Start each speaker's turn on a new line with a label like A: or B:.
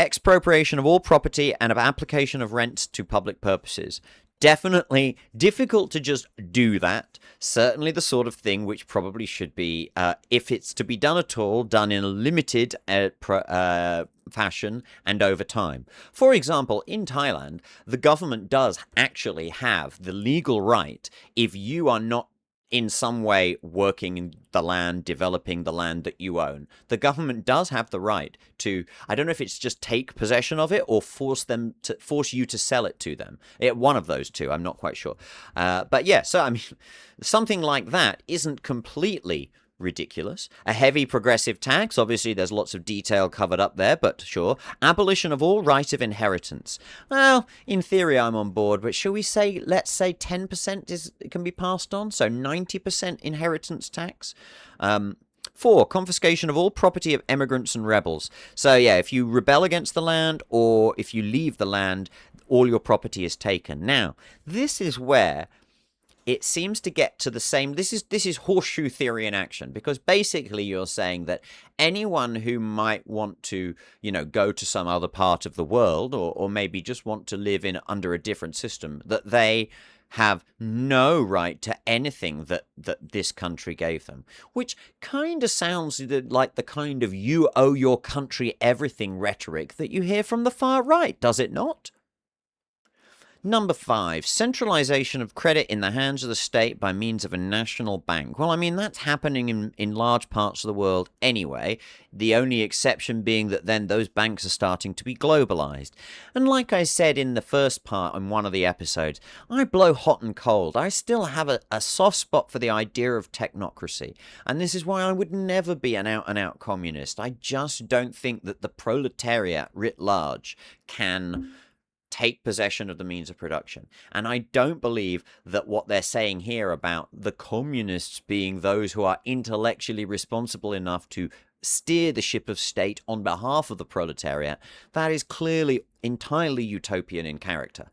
A: expropriation of all property and of application of rent to public purposes. Definitely difficult to just do that. Certainly the sort of thing which probably should be, if it's to be done at all, done in a limited fashion and over time. For example, in Thailand, the government does actually have the legal right, if you are not in some way working in the land, developing the land that you own, the government does have the right to, I don't know if it's just take possession of it or force you to sell it to them. One of those two, I'm not quite sure. But yeah, so I mean, something like that isn't completely ridiculous. A heavy progressive tax, obviously there's lots of detail covered up there, but sure. Abolition of all right of inheritance. Well, in theory I'm on board, but shall we say, let's say 10% can be passed on, so 90% inheritance tax. 4, confiscation of all property of emigrants and rebels. So yeah, if you rebel against the land or if you leave the land, all your property is taken. Now, this is where it seems to get to the same. This is horseshoe theory in action, because basically you're saying that anyone who might want to, go to some other part of the world, or maybe just want to live under a different system, that they have no right to anything that this country gave them, which kind of sounds like the kind of you owe your country everything rhetoric that you hear from the far right, does it not? Number 5, centralization of credit in the hands of the state by means of a national bank. Well, I mean, that's happening in large parts of the world anyway, the only exception being that then those banks are starting to be globalized. And like I said in the first part in one of the episodes, I blow hot and cold. I still have a soft spot for the idea of technocracy. And this is why I would never be an out-and-out communist. I just don't think that the proletariat writ large can take possession of the means of production. And I don't believe that what they're saying here about the communists being those who are intellectually responsible enough to steer the ship of state on behalf of the proletariat, that is clearly entirely utopian in character.